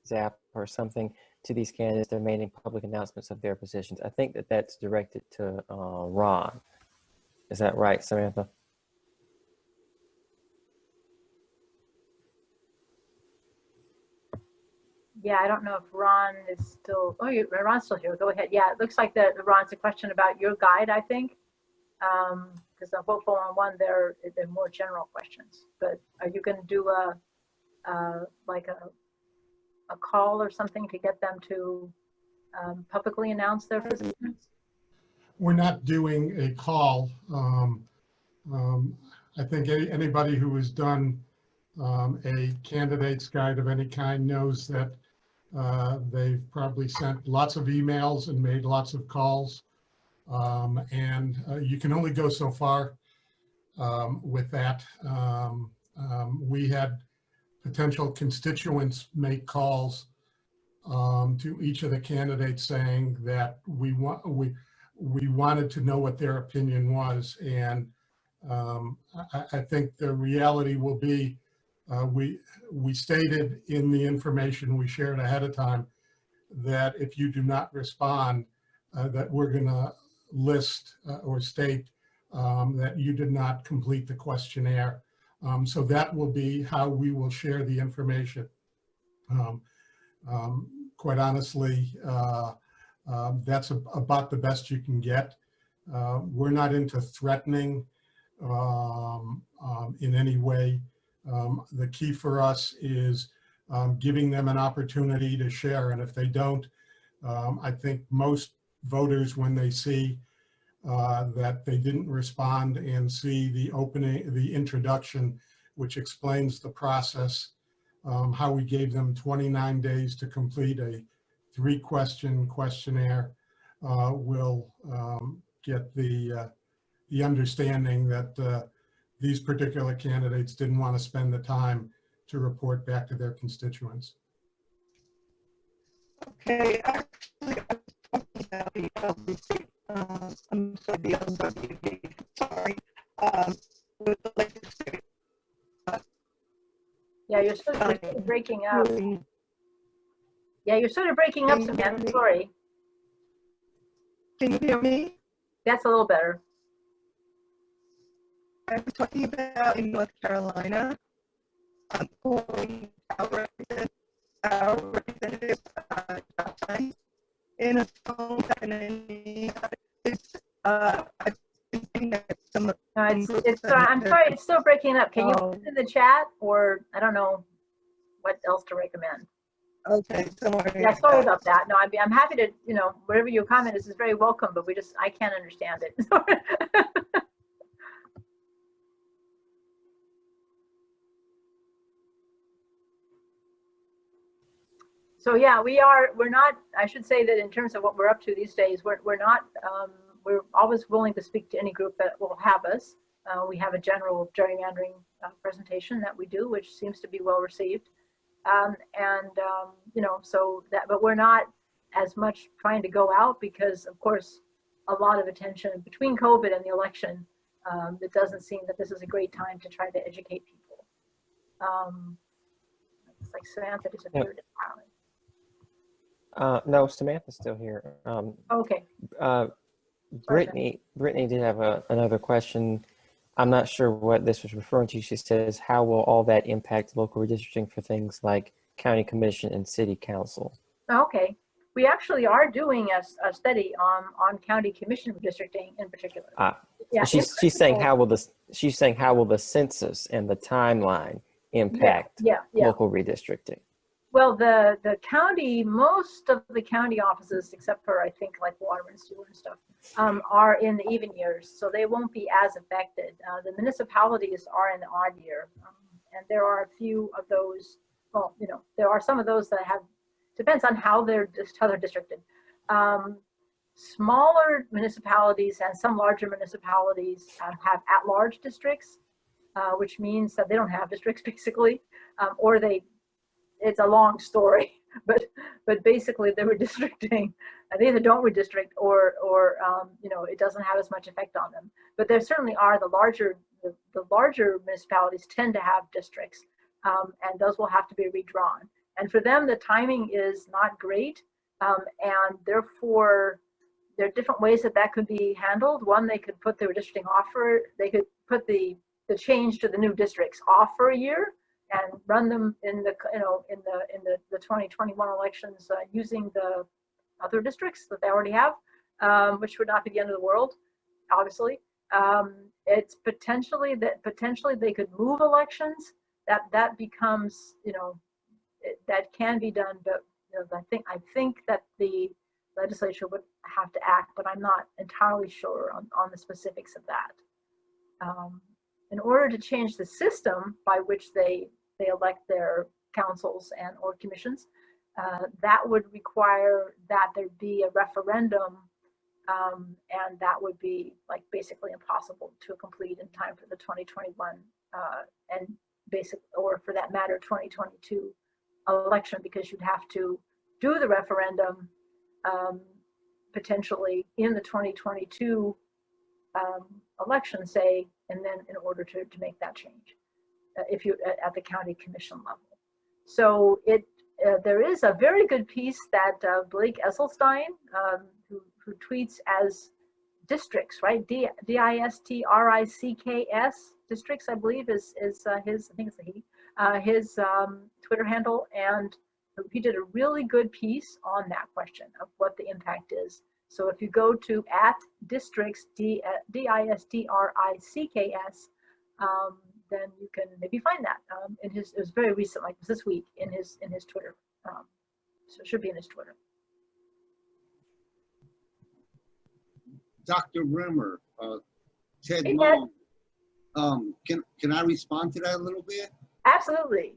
zap or something to these candidates that are making public announcements of their positions? I think that that's directed to Ron. Is that right, Samantha? Yeah, I don't know if Ron is still, Ron's still here. Go ahead. Yeah, it looks like Ron's a question about your guide, I think. Because the Vote 411, they're more general questions. But are you going to do a call or something to get them to publicly announce their positions? We're not doing a call. I think anybody who has done a candidate's guide of any kind knows that they've probably sent lots of emails and made lots of calls. And you can only go so far with that. We had potential constituents make calls to each of the candidates saying that we wanted to know what their opinion was. And I think the reality will be, we stated in the information we shared ahead of time that if you do not respond, that we're going to list or state that you did not complete the questionnaire. So that will be how we will share the information. Quite honestly, that's about the best you can get. We're not into threatening in any way. The key for us is giving them an opportunity to share. And if they don't, I think most voters, when they see that they didn't respond and see the introduction, which explains the process, how we gave them 29 days to complete a 3-question questionnaire, will get the understanding that these particular candidates didn't want to spend the time to report back to their constituents. Okay, actually, I was talking about the LBC, I'm sorry, the LWD, sorry, with the legislature. Yeah, you're sort of breaking up. Yeah, you're sort of breaking up, Samantha. Sorry. Can you hear me? That's a little better. I'm talking about in North Carolina, calling our representative in a phone and it's I've been thinking that some I'm sorry, it's still breaking up. Can you put it in the chat, or I don't know what else to recommend? Okay, sorry. Yeah, sorry about that. No, I'm happy to, whatever your comment is very welcome, but I can't understand it. So yeah, we're not, I should say that in terms of what we're up to these days, we're not, we're always willing to speak to any group that will have us. We have a general gerrymandering presentation that we do, which seems to be well received. So that, but we're not as much trying to go out because of course, a lot of attention between COVID and the election, it doesn't seem that this is a great time to try to educate people. It's like Samantha disappeared entirely. No, Samantha's still here. Okay. Brittany did have another question. I'm not sure what this was referring to. She says, how will all that impact local redistricting for things like county commission and city council? Okay. We actually are doing a study on county commission redistricting in particular. Yeah, she's saying how will the census and the timeline impact local redistricting? Well, the county, most of the county offices, except for I think like water and sewer and stuff, are in the even years, so they won't be as affected. The municipalities are in the odd year, and there are a few of those. Well, you know, there are some of those that have, depends on how they're districted. Smaller municipalities and some larger municipalities have at-large districts, which means that they don't have districts basically, or it's a long story, but basically they're redistricting. They either don't redistrict or you know, it doesn't have as much effect on them. But there certainly are the larger municipalities tend to have districts, and those will have to be redrawn. And for them, the timing is not great, and therefore there are different ways that could be handled. One, they could put the redistricting off they could put the change to the new districts off for a year and run them in the, you know, in the 2021 elections using the other districts that they already have, which would not be the end of the world, obviously. It's potentially they could move elections. That becomes, you know, that can be done, but you know, I think that the legislature would have to act, but I'm not entirely sure on the specifics of that. In order to change the system by which they elect their councils and or commissions, that would require that there be a referendum, and that would be like basically impossible to complete in time for the 2021 and or for that matter 2022 election, because you'd have to do the referendum potentially in the 2022 election, say, and then in order to make that change if you at the county commission level. So there is a very good piece that Blake Esselstein, who tweets as districts, right? DISTRICKS districts, I believe is his, I think it's a he, his Twitter handle, and he did a really good piece on that question of what the impact is. So if you go to @districts, DISTRICKS, then you can maybe find that in his. It was very recent, like this week, in his Twitter. So it should be in his Twitter. Dr. Rimmer, Ted Hey, Long, can I respond to that a little bit? Absolutely.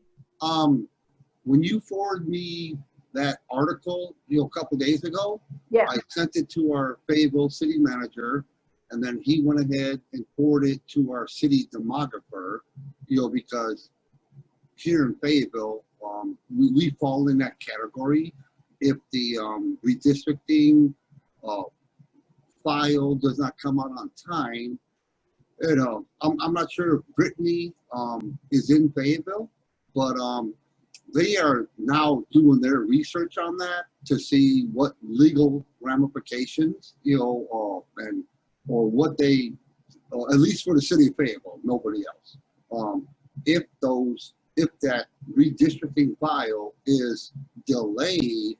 When you forwarded me that article, you know, a couple days ago, Yeah. I sent it to our Fayetteville city manager, and then he went ahead and forwarded it to our city demographer, you know, because here in Fayetteville, we fall in that category. If the redistricting file does not come out on time, you know, I'm not sure if Brittany is in Fayetteville, but they are now doing their research on that to see what legal ramifications, you know, or what they, at least for the city of Fayetteville, nobody else. If that redistricting file is delayed,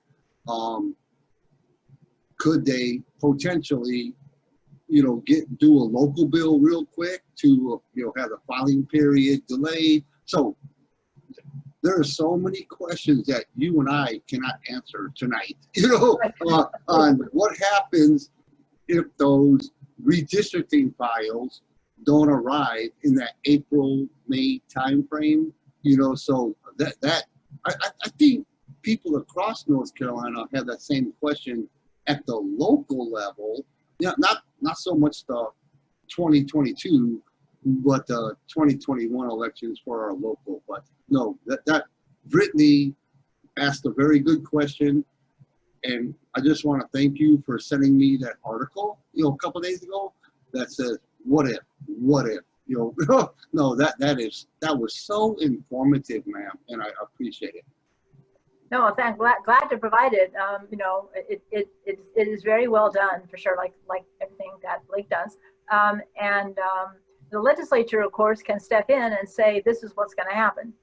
could they potentially, you know, do a local bill real quick to, you know, have the filing period delayed? So there are so many questions that you and I cannot answer tonight, you know, on what happens if those redistricting files don't arrive in that April, May timeframe, you know. So I think people across North Carolina have that same question at the local level. Yeah, not so much the 2022, but the 2021 elections for our local. But no, that Brittany asked a very good question, and I just want to thank you for sending me that article, you know, a couple of days ago that says, what if, you know. No, that was so informative, ma'am, and I appreciate it. No, I'm glad to provide it. You know, it is very well done for sure, like everything that Blake does. The legislature, of course, can step in and say, this is what's going to happen.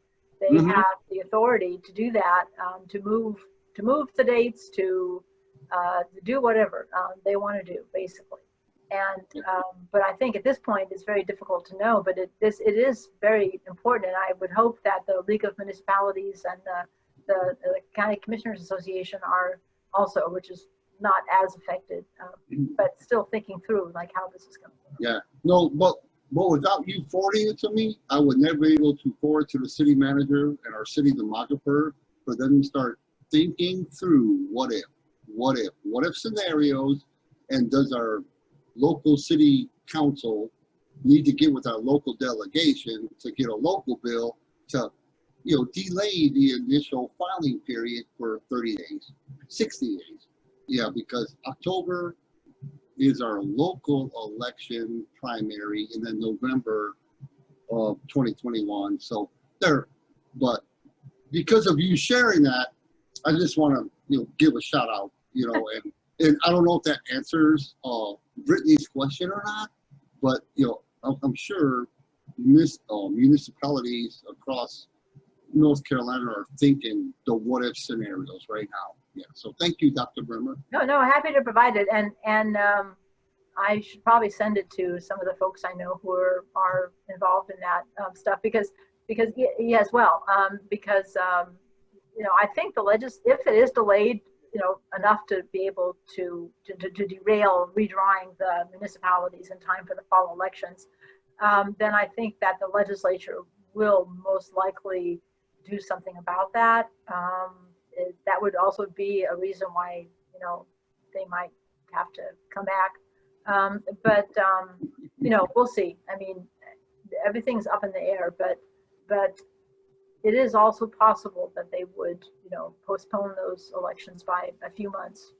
They have the authority to do that, to move the dates, to do whatever they want to do, basically. And but I think at this point it's very difficult to know. But it is very important, and I would hope that the League of Municipalities and the the County Commissioners Association are also, which is not as affected, but still thinking through like how this is going to work. Yeah, no, but without you forwarding it to me, I would never be able to forward to the city manager and our city demographer for them to start thinking through what if scenarios, and does our local city council need to get with our local delegation to get a local bill to, delay the initial filing period for 30 days, 60 days. Yeah, because October is our local election primary, and then November of 2021. So but because of you sharing that, I just want to, give a shout out, and I don't know if that answers Brittany's question or not, but, I'm sure municipalities across North Carolina are thinking the what if scenarios right now. Yeah. So thank you, Dr. Bremer. No, happy to provide it. And I should probably send it to some of the folks I know who are involved in that stuff because yes, well, because I think if it is delayed, enough to be able to derail redrawing the municipalities in time for the fall elections, then I think that the legislature will most likely do something about that. That would also be a reason why, they might have to come back. But we'll see. I mean, everything's up in the air, but it is also possible that they would, postpone those elections by a few months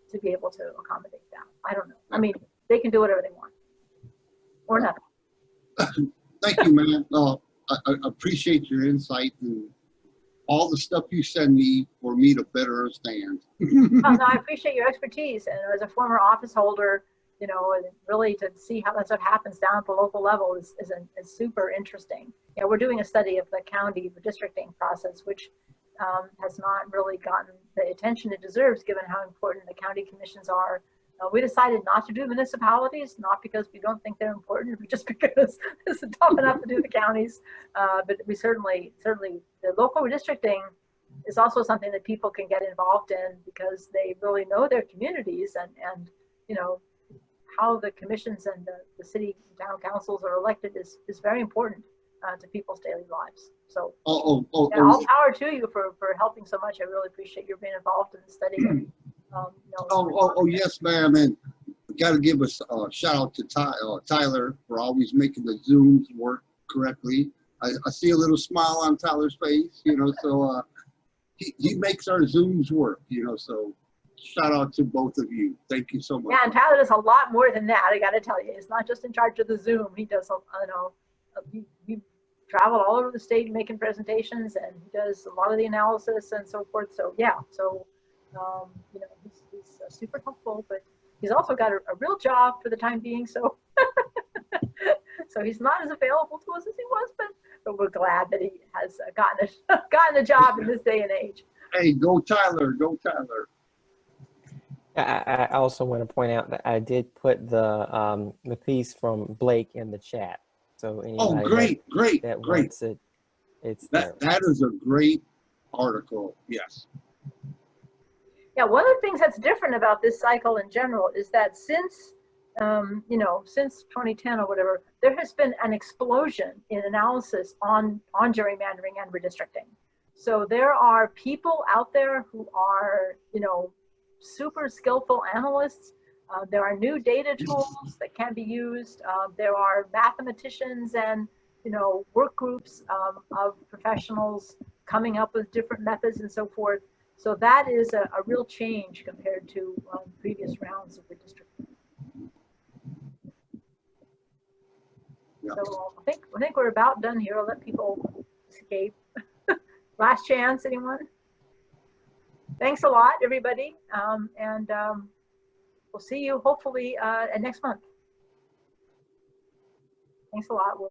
to be able to accommodate that. I don't know. I mean, they can do whatever they want or nothing. Thank you, man. I appreciate your insight and all the stuff you send me for me to better understand. No, I appreciate your expertise. And as a former office holder, and really to see how that stuff happens down at the local level is super interesting. We're doing a study of the county redistricting process, which has not really gotten the attention it deserves given how important the county commissions are. We decided not to do municipalities, not because we don't think they're important, but just because it's tough enough to do the counties. But we certainly the local redistricting is also something that people can get involved in because they really know their communities and how the commissions and the city and town councils are elected is very important to people's daily lives. So all power to you for helping so much. I really appreciate your being involved in the study. Yes, ma'am. And got to give a shout out to Tyler for always making the Zooms work correctly. I see a little smile on Tyler's face, so he makes our Zooms work, so shout out to both of you. Thank you so much. Yeah, and Tyler does a lot more than that. I got to tell you, he's not just in charge of the Zoom. He does, he traveled all over the state making presentations, and he does a lot of the analysis and so forth. So yeah, he's super helpful, but he's also got a real job for the time being. So, so he's not as available to us as he was, but we're glad that he has gotten a job in this day and age. Hey, go Tyler, go Tyler. I also want to point out that I did put the piece from Blake in the chat. So anybody that wants it, it's there. That is a great article. Yes. Yeah, one of the things that's different about this cycle in general is that since 2010 or whatever, there has been an explosion in analysis on gerrymandering and redistricting. So there are people out there who are, super skillful analysts. There are new data tools that can be used. There are mathematicians and, work groups of professionals coming up with different methods and so forth. So that is a real change compared to previous rounds of redistricting. Yep. So I think we're about done here. I'll let people escape. Last chance, anyone? Thanks a lot, everybody. And we'll see you hopefully next month. Thanks a lot.